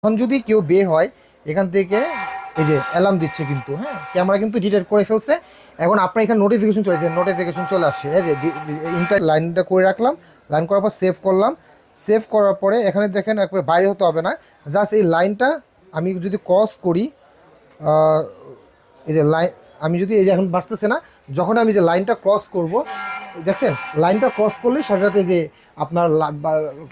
এখন যদি কেউ বের হয় এখান থেকে, এই যে অ্যালার্ম দিচ্ছে কিন্তু, হ্যাঁ ক্যামেরা কিন্তু ডিটেক্ট করে ফেলছে। এখন আপনার এখানে নোটিফিকেশন চলে আসছে, এই যে ইন্টার লাইনটা করে রাখলাম। লাইন করার পর সেভ করলাম। সেভ করার পরে এখানে দেখেন একবার বাইরে হতে হবে না, জাস্ট এই লাইনটা আমি যদি ক্রস করি, এই যে লাইন, আমি যদি এই যে এখন বাঁচতেছে না, যখন আমি যে লাইনটা ক্রস করব, দেখছেন লাইনটা ক্রস করলেই সাথে সাথে যে আপনার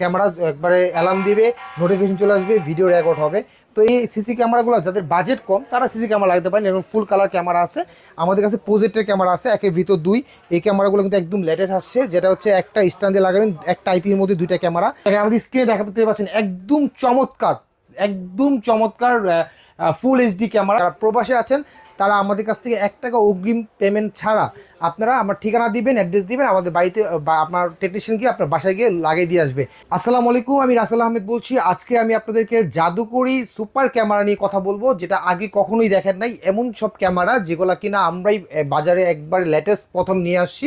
ক্যামেরা একবারে অ্যালার্ম দিবে, নোটিফিকেশন চলে আসবে, ভিডিও রেকর্ড হবে। তো এই সিসি ক্যামেরাগুলো যাদের বাজেট কম তারা সিসি ক্যামেরা লাগাতে পারেন। এরকম ফুল কালার ক্যামেরা আছে, আমাদের কাছে প্রজেক্টের ক্যামেরা আছে, একের ভিতর দুই। এই ক্যামেরাগুলো কিন্তু একদম লেটেস্ট আসছে, যেটা হচ্ছে একটা স্ট্যান্ড দিয়ে লাগাবেন, একটা আইপির মধ্যে দুইটা ক্যামেরা। আমাদের স্ক্রিনে দেখাতে পাচ্ছেন একদম চমৎকার, একদম চমৎকার ফুল এইচডি ক্যামেরা। যারা প্রবাসে আছেন তারা আমাদের কাছ থেকে 1 টাকা অগ্রিম পেমেন্ট ছাড়া আপনারা আমার ঠিকানা দিবেন, অ্যাড্রেস দিবেন, আমাদের বাড়িতে বা আপনার টেকনিশিয়ান গিয়ে আপনার বাসায় গিয়ে লাগিয়ে দিয়ে আসবে। আসসালামু আলাইকুম, আমি রাসেল আহমেদ বলছি। আজকে আমি আপনাদেরকে জাদুকরি সুপার ক্যামেরা নিয়ে কথা বলবো, যেটা আগে কখনোই দেখেন নাই। এমন সব ক্যামেরা যেগুলো কিনা আমরাই বাজারে একবার লেটেস্ট প্রথম নিয়ে আসছি।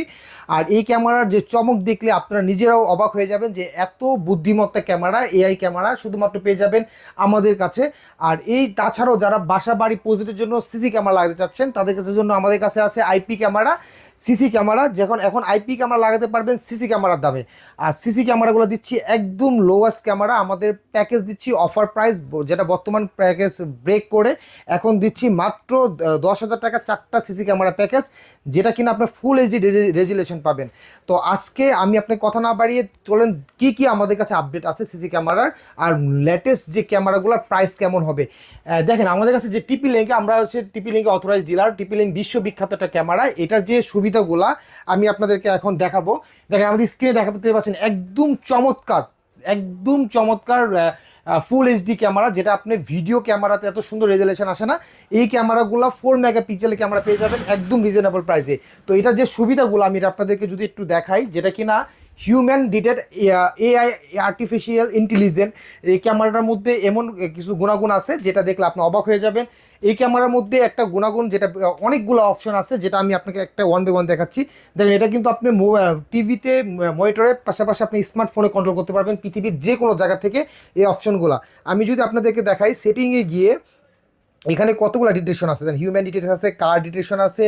আর এই ক্যামেরার যে চমক দেখলে আপনারা নিজেরাও অবাক হয়ে যাবেন যে এত বুদ্ধিমত্তা ক্যামেরা, এআই ক্যামেরা শুধুমাত্র পেয়ে যাবেন আমাদের কাছে। আর এই তাছাড়াও যারা বাসা বাড়ি প্রজেক্টের জন্য সিসি ক্যামেরা লাগাতে চাচ্ছেন তাদের কাছে জন্য আমাদের কাছে আছে আইপি ক্যামেরা, সিসি ক্যামেরা। যখন এখন আইপি ক্যামেরা লাগাতে পারবেন সিসি ক্যামেরার দামে। আর সিসি ক্যামেরাগুলো দিচ্ছি একদম লোয়েস্ট ক্যামেরা, আমাদের প্যাকেজ দিচ্ছি অফার প্রাইস, যেটা বর্তমান প্যাকেজ ব্রেক করে এখন দিচ্ছি মাত্র 10,000 টাকা 4টা সিসি ক্যামেরা প্যাকেজ, যেটা কিনা আপনার ফুল এইচডি রেজুলেশন পাবেন। তো আজকে আমি আপনাকে কথা না বাড়িয়ে চলেন কি কি আমাদের কাছে আপডেট আছে সিসি ক্যামেরার, আর লেটেস্ট যে ক্যামেরাগুলোর প্রাইস কেমন হবে। দেখেন আমাদের কাছে যে টিপি লিঙ্কে, আমরা হচ্ছে টিপি লিঙ্কে অথরাইজ ডিলার। টিপি লিঙ্ক বিশ্ববিখ্যাত একটা ক্যামেরা, এটার যে সুবিধাগুলা আমি আপনাদেরকে এখন দেখাবো। দেখেন আমাদের স্ক্রিনে দেখাতে পাচ্ছেন একদম চমৎকার, একদম চমৎকার ফুল এইচডি ক্যামেরা, যেটা আপনি ভিডিও ক্যামেরাতে এত সুন্দর রেজুলেশন আসে না। এই ক্যামেরাগুলো 4 মেগাপিক্সেলের ক্যামেরা পেয়ে যাবেন একদম রিজনেবল প্রাইসে। তো এটা যে সুবিধাগুলো আমি আপনাদেরকে যদি একটু দেখাই, যেটা কিনা human detect AI artificial intelligence, এই ক্যামেরাটার মধ্যে এমন কিছু গুণাগুণ আছে যেটা দেখলে আপনি অবাক হয়ে যাবেন। এই ক্যামেরার মধ্যে একটা গুণাগুণ, যেটা অনেকগুলো অপশন আছে, যেটা আমি আপনাকে একটা 1 বাই 1 দেখাচ্ছি। দেখেন এটা কিন্তু আপনি টিভিতে মনিটরের পাশাপাশি আপনি স্মার্টফোনে কন্ট্রোল করতে পারবেন পৃথিবীর যে কোনো জায়গা থেকে এই অপশনগুলো। আমি যদি আপনাদেরকে দেখাই সেটিংয়ে গিয়ে, এখানে কতগুলো ডিটেকশন আছে, দেন হিউম্যান ডিটেকশন আছে, কার ডিটেকশন আছে,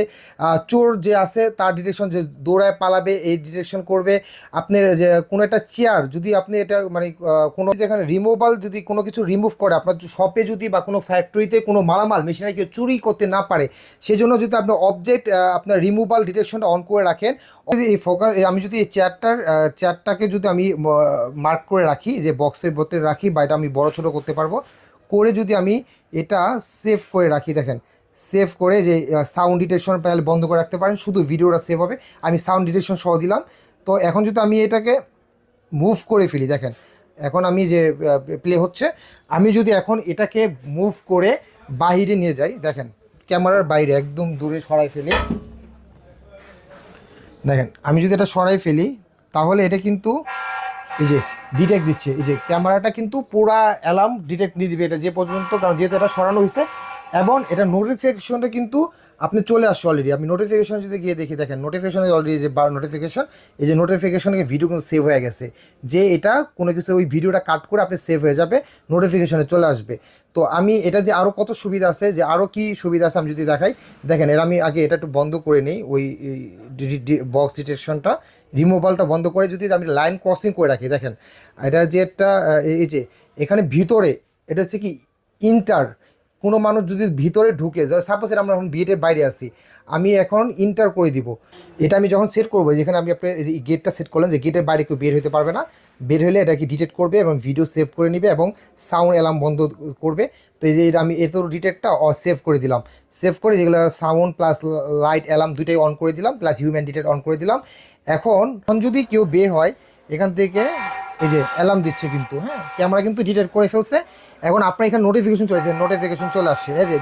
চোর যে আছে তার ডিটেকশন, যে দৌড়ায় পালাবে এই ডিটেকশন করবে। আপনার যে কোনো একটা চেয়ার যদি আপনি এটা মানে কোনো যেখানে রিমুভাল, যদি কোনো কিছু রিমুভ করে আপনার শপে যদি বা কোনো ফ্যাক্টরিতে কোনো মালামাল মেশিনারি কেউ চুরি করতে না পারে, সেই জন্য যদি আপনি অবজেক্ট আপনার রিমুভাল ডিটেকশনটা অন করে রাখেন। যদি এই ফোকাস, আমি যদি এই চেয়ারটাকে যদি আমি মার্ক করে রাখি, যে বক্সের ভেতরে রাখি, বা এটা আমি বড় ছোটো করতে পারবো করে, যদি আমি এটা সেভ করে রাখি, দেখেন সেভ করে যে সাউন্ড ডিটেকশন প্যানেল বন্ধ করে রাখতে পারেন, শুধু ভিডিওটা সেভ হবে। আমি সাউন্ড ডিটেকশন সহ দিলাম। তো এখন যদি আমি এটাকে মুভ করে ফেলি, দেখেন এখন আমি যে প্লে হচ্ছে, আমি যদি এখন এটাকে মুভ করে বাইরে নিয়ে যাই, দেখেন ক্যামেরার বাইরে একদম দূরে সরাই ফেলি, দেখেন আমি যদি এটা সরাই ফেলি তাহলে এটা কিন্তু এই যে ডিটেক্ট দিচ্ছে, এই যে ক্যামেরাটা কিন্তু পুরা অ্যালার্ম ডিটেক্ট নিয়ে দিবে এটা যে পর্যন্ত, কারণ যেহেতু এটা সরানো হয়েছে। এবং এটা নোটিফিকেশনটা কিন্তু আপনি চলে আসছে অলরেডি। আমি নোটিফিকেশন যদি গিয়ে দেখি, দেখেন নোটিফিকেশনে অলরেডি যে নোটিফিকেশন, এই যে নোটিফিকেশনে ভিডিও কিন্তু সেভ হয়ে গেছে, যে এটা কোনো কিছু ওই ভিডিওটা কাট করে আপনি সেভ হয়ে যাবে, নোটিফিকেশনে চলে আসবে। তো আমি এটা যে আরও কত সুবিধা আছে, যে আরও কি সুবিধা আছে আমি যদি দেখাই, দেখেন এর আমি আগে এটা একটু বন্ধ করে নিই, ওই বক্স ডিটেকশনটা রিমুভালটা বন্ধ করে যদি আমি লাইন ক্রসিং করে রাখি, দেখেন এটা যে একটা এই যে এখানে ভিতরে এটা হচ্ছে কি ইন্টার, কোনো মানুষ যদি ভিতরে ঢুকে, সাপোজ এটা আমরা এখন বিয়েটের বাইরে আসি, আমি এখন ইন্টার করে দিব। এটা আমি যখন সেট করবো, যেখানে আমি আপনার এই গেটটা সেট করলাম যে গেটের বাইরে কেউ বের হতে পারবে না, বের হলে এটাকে ডিটেক্ট করবে এবং ভিডিও সেভ করে নেবে এবং সাউন্ড অ্যালার্ম বন্ধ করবে। তো এই যে আমি এত ডিটেক্টটা সেভ করে দিলাম, সেভ করে যেগুলো সাউন্ড প্লাস লাইট অ্যালার্ম দুইটাই অন করে দিলাম, প্লাস হিউম্যান ডিটেক্ট অন করে দিলাম। এখন যদি কেউ বের হয় এখান থেকে, এই যে অ্যালার্ম দিচ্ছে কিন্তু, হ্যাঁ ক্যামেরা কিন্তু ডিটেক্ট করে ফেলছে। এখন আপনার এখানে নোটিফিকেশন চলে আসছে, এই যে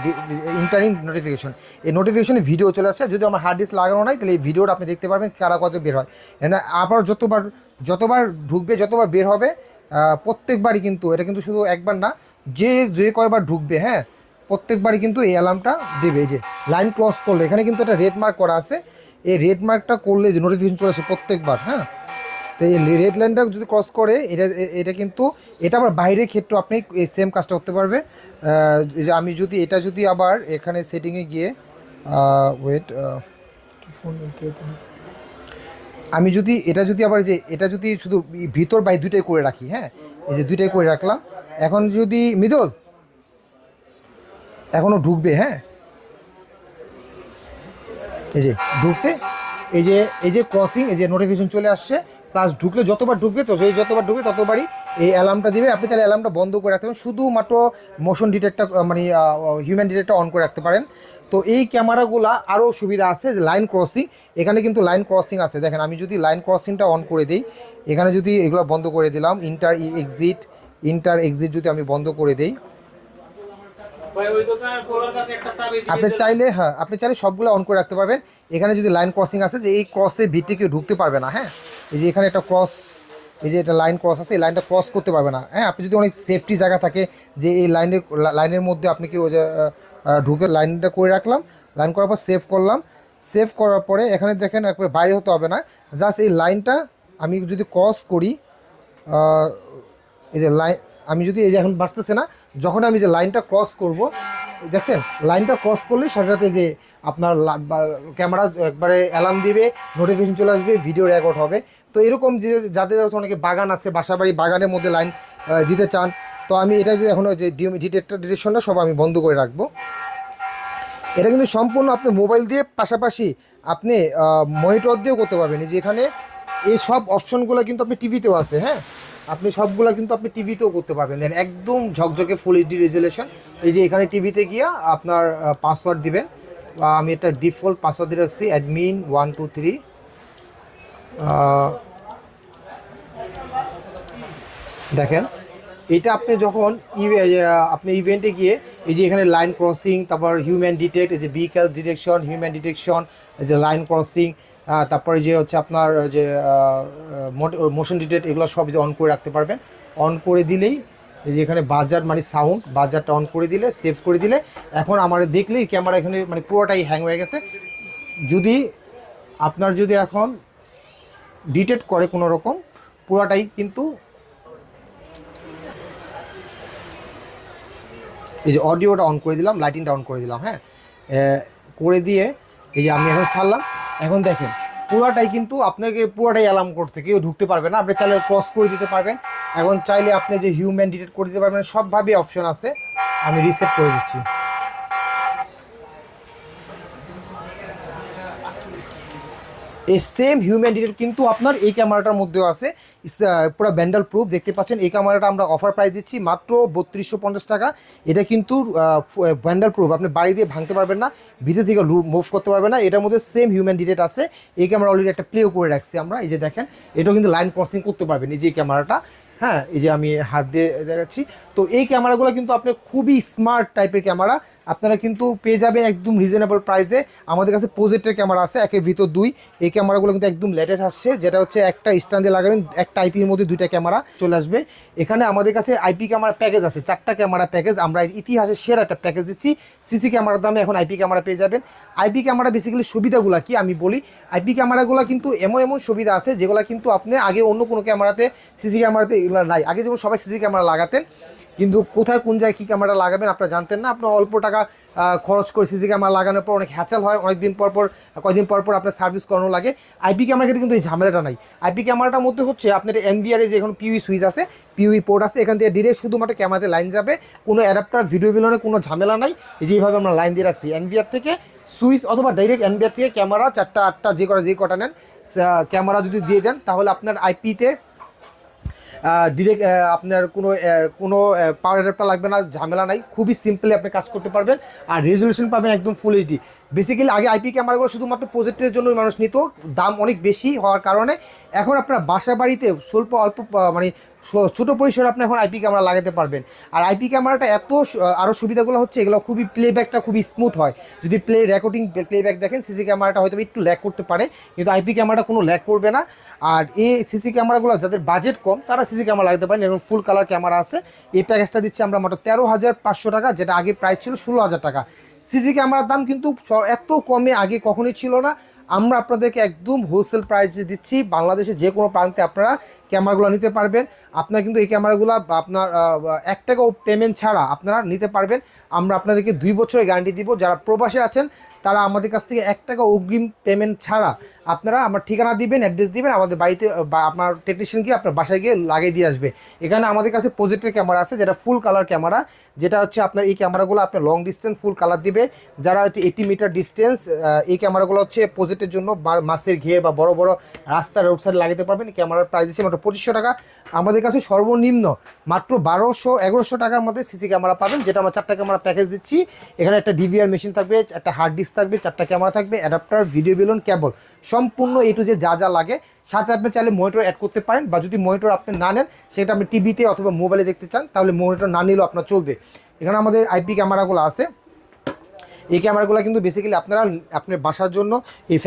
ইন্টারিং নোটিফিকেশন, এই নোটিফিকেশনে ভিডিও চলে আসছে। যদি আমার হার্ড ডিস্ক লাগানো নাই তাহলে এই ভিডিওটা আপনি দেখতে পারবেন কারা কত বের হয়। আবার যতবার ঢুকবে যতবার বের হবে, প্রত্যেকবারই কিন্তু এটা কিন্তু শুধু একবার না, যে যে কয়বার ঢুকবে, হ্যাঁ প্রত্যেকবারই কিন্তু এই অ্যালার্মটা দেবে। এই যে লাইন ক্রস করলে এখানে কিন্তু একটা রেড মার্ক করা আছে, এই রেড মার্কটা করলে যে নোটিফিকেশন চলে আসে প্রত্যেকবার, হ্যাঁ। তো তো এই রেড লাইনটা যদি ক্রস করে এটা এটা কিন্তু এটা আবার বাইরের ক্ষেত্রে আপনি এই সেম কাজটা করতে পারবে। এই যে আমি যদি এটা যদি আবার এখানে সেটিংয়ে গিয়ে ওয়েট ফোন, আমি যদি এটা যদি আবার যে এটা যদি শুধু ভিতর বাই দুইটাই করে রাখি, হ্যাঁ এই যে দুইটাই করে রাখলাম। এখন যদি মৃদুল এখনও ঢুকবে, হ্যাঁ এই যে ঢুকছে, এই যে ক্রসিং, এই যে নোটিফিকেশন চলে আসছে, প্লাস ঢুকলে যতবার ঢুকবে তো যতবার ঢুকবে ততবারই এই অ্যালার্মটা দিবে। আপনি চাইলে অ্যালার্মটা বন্ধ করে রাখতে পারেন, শুধুমাত্র মোশন ডিটেক্টর মানে হিউম্যান ডিটেক্টর অন করে রাখতে পারেন। তো এই ক্যামেরাগুলো আরও সুবিধা আছে যে লাইন ক্রসিং, এখানে কিন্তু লাইন ক্রসিং আছে। দেখেন আমি যদি লাইন ক্রসিংটা অন করে দিই, এখানে যদি এগুলো বন্ধ করে দিলাম, ইন্টার এক্সিট যদি আমি বন্ধ করে দিই, আপনি চাইলে সবগুলো অন করে রাখতে পারবেন। এখানে যদি লাইন ক্রসিং আছে যে এই ক্রসের ভিত্তি কেউ ঢুকতে পারবে না, হ্যাঁ এই যে এখানে একটা ক্রস, এই যে এটা লাইন ক্রস আছে, এই লাইনটা ক্রস করতে পারবে না। হ্যাঁ আপনি যদি অনেক সেফটি জায়গা থাকে যে এই লাইনের মধ্যে আপনি কি ওই যে ঢুকে লাইনটা করে রাখলাম, লাইন করার পর সেভ করলাম, সেভ করার পরে এখানে দেখেন একবারে বাইরে হতে হবে না, জাস্ট এই লাইনটা আমি যদি ক্রস করি, এই যে লাইন আমি যদি এই যে এখন বাঁচতেছে না, যখন আমি যে লাইনটা ক্রস করব, দেখছেন লাইনটা ক্রস করলেই সাথে সাথে যে আপনার ক্যামেরা একবারে অ্যালার্ম দিবে, নোটিফিকেশন চলে আসবে, ভিডিও রেকর্ড হবে। তো এরকম যে যাদের অনেকে বাগান আছে, বাসাবাড়ি বাগানের মধ্যে লাইন দিতে চান, তো আমি এটা যদি এখন যে ডিটেকশনটা সব আমি বন্ধ করে রাখবো। এটা কিন্তু সম্পূর্ণ আপনি মোবাইল দিয়ে পাশাপাশি আপনি মনিটর দিয়েও করতে পারবেন। যে এখানে এই সব অপশনগুলো কিন্তু আপনি টিভিতেও আছে, হ্যাঁ আপনি সবগুলো কিন্তু আপনি টিভিতেও করতে পারবেন। দেন একদম ঝকঝকে ফুল এইচডি রেজুলেশন। এই যে এখানে টিভিতে গিয়া আপনার পাসওয়ার্ড দিবেন, আমি একটা ডিফল্ট পাসওয়ার্ড দিয়ে রাখছি অ্যাডমিন 123। দেখেন এটা আপনি যখন আপনি ইভেন্টে গিয়ে এই যে এখানে লাইন ক্রসিং, তারপর হিউম্যান ডিটেক্ট, এই যে ভেহিক্যাল ডিটেকশন, হিউম্যান ডিটেকশন, এই যে লাইন ক্রসিং, তারপরে যে হচ্ছে আপনার যে মোশন ডিটেক্ট, এগুলো সব যে অন করে রাখতে পারবেন। অন করে দিলেই এই যে এখানে বাজার মানে সাউন্ড, বাজারটা অন করে দিলে, সেভ করে দিলে, এখন আমার দেখলেই ক্যামেরা এখানে মানে পুরোটাই হ্যাং হয়ে গেছে। যদি আপনার যদি এখন ডিটেক্ট করে কোনো রকম, পুরোটাই কিন্তু এই যে অডিওটা অন করে দিলাম, লাইটিংটা অন করে দিলাম, হ্যাঁ করে দিয়ে এই যে আমি এখন ছাড়লাম, এখন দেখেন পুরাটাই কিন্তু আপনাকে পুরাটাই অ্যালার্ম করছে, কেউ ঢুকতে পারবে না। আপনি চাইলে ক্রস করে দিতে পারবেন, এখন চাইলে আপনি যে হিউম্যান ডিটেক্ট করে দিতে পারবেন, সবভাবে অপশন আছে। আমি রিসেট করে দিচ্ছি। এই সেম হিউম্যান ডিটেক্ট কিন্তু আপনার এই ক্যামেরাটার মধ্যেও আছে, পুরো ব্যান্ডেল প্রুফ। দেখতে পাচ্ছেন এই ক্যামেরাটা আমরা অফার প্রাইস দিচ্ছি মাত্র 3250 টাকা। এটা কিন্তু ব্যান্ডেল প্রুফ, আপনি বাড়ি দিয়ে ভাঙতে পারবেন না, ভিতর থেকে মুভ করতে পারবেন না। এটার মধ্যে সেম হিউম্যান ডিটেক্ট আছে। এই ক্যামেরা অলরেডি একটা প্লেও করে রাখছি আমরা, এই যে দেখেন এটাও কিন্তু লাইন ক্রসিং করতে পারবেন এই যে ক্যামেরাটা, হ্যাঁ এই যে আমি হাত দিয়ে দেখাচ্ছি। তো এই ক্যামেরাগুলো কিন্তু আপনার খুবই স্মার্ট টাইপের ক্যামেরা, আপনারা কিন্তু পেয়ে যাবেন একদম রিজনেবল প্রাইসে। আমাদের কাছে প্রজেক্টের ক্যামেরা আছে একের ভিতর দুই, এই ক্যামেরাগুলো কিন্তু একদম লেটেস্ট আসছে, যেটা হচ্ছে একটা স্ট্যান্ড দিয়ে লাগাবেন, একটা আইপির মধ্যে দুইটা ক্যামেরা চলে আসবে। এখানে আমাদের কাছে আইপি ক্যামেরা প্যাকেজ আছে, 4টা ক্যামেরা প্যাকেজ, আমরা ইতিহাসের সেরা একটা প্যাকেজ দিচ্ছি। সিসি ক্যামেরার দামে এখন আইপি ক্যামেরা পেয়ে যাবেন। আইপি ক্যামেরা বেসিক্যালি সুবিধাগুলো কি আমি বলি, আইপি ক্যামেরাগুলো কিন্তু এমন এমন সুবিধা আছে যেগুলো কিন্তু আপনি আগে অন্য কোনো ক্যামেরাতে, সিসি ক্যামেরাতে এগুলো নাই। আগে যেমন সবাই সিসি ক্যামেরা লাগাতেন, কিন্তু কোথায় কোন জায়গায় কী ক্যামেরা লাগাবেন আপনারা জানতেন না। আপনার অল্প টাকা খরচ করে সিসি ক্যামেরা লাগানোর পর অনেক হ্যাচাল হয়, অনেকদিন পর পর কয়েকদিন পর পর আপনার সার্ভিস করানো লাগে। আইপি ক্যামেরা কিন্তু এই ঝামেলাটা নাই। আইপি ক্যামেরাটার মধ্যে হচ্ছে আপনার এনভিআর যে এখন পিউই সুইচ আছে, পিউই পোর্ট আছে, এখান থেকে ডিরেক্ট শুধুমাত্র ক্যামেরাতে লাইন যাবে, কোনো অ্যাডাপ্টার ভিডিও বিলনে কোনো ঝামেলা নাই। এই যেভাবে আমরা লাইন দিয়ে রাখছি এনভিআর থেকে সুইচ, অথবা ডাইরেক্ট এনভিআর থেকে ক্যামেরা 4টা 8টা যে কটা নেন ক্যামেরা যদি দিয়ে দেন, তাহলে আপনার আইপিতে ডিরেক্ট আপনার কোনো পাওয়ার অ্যাডাপ্টার লাগবে না, ঝামেলা নাই, খুবই সিম্পলি আপনি কাজ করতে পারবেন। আর রেজলিউশন পাবেন একদম ফুল এইচডি। বেসিক্যালি আগে আইপি ক্যামেরাগুলো শুধুমাত্র প্রজেক্টের জন্য মানুষ নিত, দাম অনেক বেশি হওয়ার কারণে এখন আপনার বাসা বাড়িতে অল্প মানে ছোটো পরিসরে আপনি এখন আইপি ক্যামেরা লাগাতে পারবেন। আর আইপি ক্যামেরাটা এত আরও সুবিধাগুলো হচ্ছে, এগুলো খুবই প্লেব্যাকটা খুবই স্মুথ হয়। যদি প্লেব্যাক দেখেন, সিসি ক্যামেরাটা হয়তো একটু ল্যাগ করতে পারে, কিন্তু আইপি ক্যামেরাটা কোনো ল্যাগ করবে না। আর এই সিসি ক্যামেরাগুলো যাদের বাজেট কম তারা সিসি ক্যামেরা লাগাতে পারেন, এবং ফুল কালার ক্যামেরা আছে। এই প্যাকেজটা দিচ্ছি আমরা মাত্র 13,500 টাকা, যেটা আগে প্রাইস ছিল 16,000 টাকা। সিসি ক্যামেরার দাম কিন্তু এত কমে আগে কখনোই ছিল না। আমরা আপনাদেরকে একদম হোলসেল প্রাইসে দিচ্ছি। বাংলাদেশে যে কোনো প্রান্তে আপনারা ক্যামেরাগুলো নিতে পারবেন। আপনারা কিন্তু এই ক্যামেরাগুলো আপনার 1 টাকাও পেমেন্ট ছাড়া আপনারা নিতে পারবেন। আমরা আপনাদেরকে 2 বছরের গ্যারান্টি দিব। যারা প্রবাসে আছেন তারা আমাদের কাছ থেকে 1 টাকা অগ্রিম পেমেন্ট ছাড়া আপনারা আমার ঠিকানা দিবেন, অ্যাড্রেস দিবেন, আমাদের বাড়িতে বা আপনার টেকনিশিয়ান গিয়ে আপনার বাসায় গিয়ে লাগিয়ে দিয়ে আসবে। এখানে আমাদের কাছে প্রজেক্টের ক্যামেরা আছে, যেটা ফুল কালার ক্যামেরা, যেটা হচ্ছে আপনার এই ক্যামেরাগুলো আপনার লং ডিস্টেন্স ফুল কালার দিবে। যারা হচ্ছে 80 মিটার ডিস্টেন্স, এই ক্যামেরাগুলো হচ্ছে প্রজেক্টের জন্য মাছের ঘের বা বড় বড় রাস্তার রোড সাইডে লাগাতে পারবেন। এই ক্যামেরার প্রাইস দিচ্ছে মাত্র 2500 টাকা। আমাদের কাছে সর্বনিম্ন মাত্র 1200-1100 টাকার মধ্যে সিসি ক্যামেরা পাবেন, যেটা আমরা 4টা ক্যামেরা প্যাকেজ দিচ্ছি। এখানে একটা ডিভিআর মেশিন থাকবে, একটা হার্ড ডিস্ক থাকবে, 4টা ক্যামেরা থাকবে, অ্যাডাপ্টার, ভিডিও বেলুন, কেবল, সম্পূর্ণ এ টু জেড যা লাগে। সাথে আপনি চাইলে মনিটর অ্যাড করতে পারেন, বা যদি মনিটর আপনি না নেন, সেটা আপনি টিভিতে অথবা মোবাইলে দেখতে চান, তাহলে মনিটর না নিলেও আপনার চলবে। এখানে আমাদের আইপি ক্যামেরাগুলো আছে। এই ক্যামেরাগুলো কিন্তু বেসিক্যালি আপনারা আপনার বাসার জন্য, এই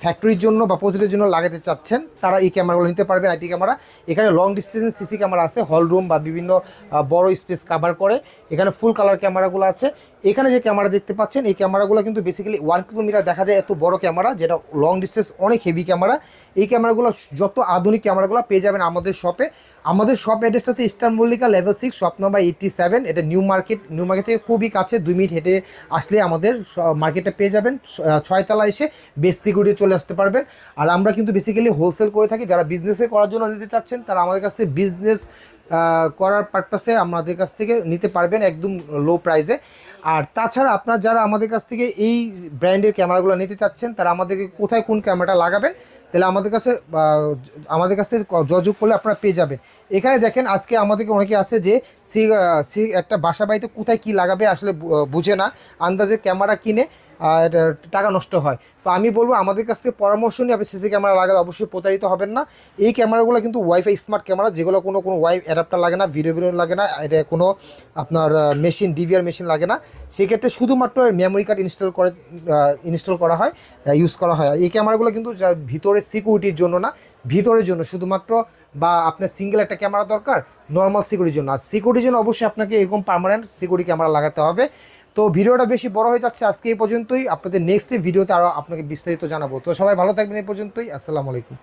ফ্যাক্টরির জন্য বা প্রজেক্টের জন্য লাগাতে চাচ্ছেন, তারা এই ক্যামেরাগুলো নিতে পারবেন। আইপি ক্যামেরা এখানে লং ডিস্টেন্স সিসি ক্যামেরা আছে, হল রুম বা বিভিন্ন বড় স্পেস কভার করে। এখানে ফুল কালার ক্যামেরাগুলো আছে। এখানে যে ক্যামেরা দেখতে পাচ্ছেন, এই ক্যামেরাগুলো কিন্তু বেসিক্যালি 1 কিলোমিটার দেখা যায়, এত বড় ক্যামেরা, যেটা লং ডিস্টেন্স অনেক হেভি ক্যামেরা। এই ক্যামেরাগুলো যত আধুনিক ক্যামেরাগুলো পেয়ে যাবেন আমাদের শপে। আমাদের শপ অ্যাড্রেসটা হচ্ছে eastern Mallika level 6, shop number 87। এটা নিউ মার্কেট থেকে খুবই কাছে, 2 মিনিট হেঁটে আসলে আমাদের মার্কেটে পেয়ে যাবেন। 6 তলা এসে বেস সিকিউরিটি চলে আসতে পারবেন। আর আমরা কিন্তু বেসিক্যালি হোলসেল করে থাকি। যারা বিজনেসে করার জন্য নিতে চাচ্ছেন, তারা আমাদের কাছ থেকে বিজনেস করার পারপাসে আমাদের কাছ থেকে নিতে পারবেন একদম লো প্রাইসে। আর তাছাড়া আপনারা যারা আমাদের কাছ থেকে এই ব্র্যান্ডের ক্যামেরাগুলো নিতে চাচ্ছেন, তারা আমাদেরকে কোথায় কোন ক্যামেরাটা লাগাবেন, তাহলে আমাদের কাছে যোগাযোগ করলে আপনারা পেয়ে যাবেন। এখানে দেখেন, আজকে আমাদেরকে অনেকে আছে যে একটা বাসা বাড়িতে কোথায় কি লাগাবে আসলে বুঝে না, আন্দাজে ক্যামেরা কিনে টাকা নষ্ট হয়। তো আমি বলবো আমাদের কাছ থেকে পরামর্শ নিয়ে আপনি সিসি ক্যামেরা লাগালে অবশ্যই প্রতারিত হবেন না। এই ক্যামেরাগুলো কিন্তু ওয়াইফাই স্মার্ট ক্যামেরা, যেগুলো কোনো ওয়াই অ্যাডাপ্টার লাগে না, ভিডিও লাগে না, এটা কোনো আপনার মেশিন, ডিভিআর মেশিন লাগে না। সেক্ষেত্রে শুধুমাত্র মেমোরি কার্ড ইনস্টল করা হয়, ইউজ করা হয়। আর এই ক্যামেরাগুলো কিন্তু ভিতরে সিকিউরিটির জন্য না, ভিতরের জন্য শুধুমাত্র, বা আপনার সিঙ্গেল একটা ক্যামেরা দরকার নর্মাল সিকিউরিটির জন্য। আর সিকিউরিটির জন্য অবশ্যই আপনাকে এরকম পার্মানেন্ট সিকিউরিটি ক্যামেরা লাগাতে হবে। তো ভিডিওটা বেশি বড় হয়ে যাচ্ছে, আজকে এই পর্যন্তই। আপনাদের নেক্সট ভিডিওতে আরও আপনাকে বিস্তারিত জানাবো। তো সবাই ভালো থাকবেন, এই পর্যন্তই। আসসালামু আলাইকুম।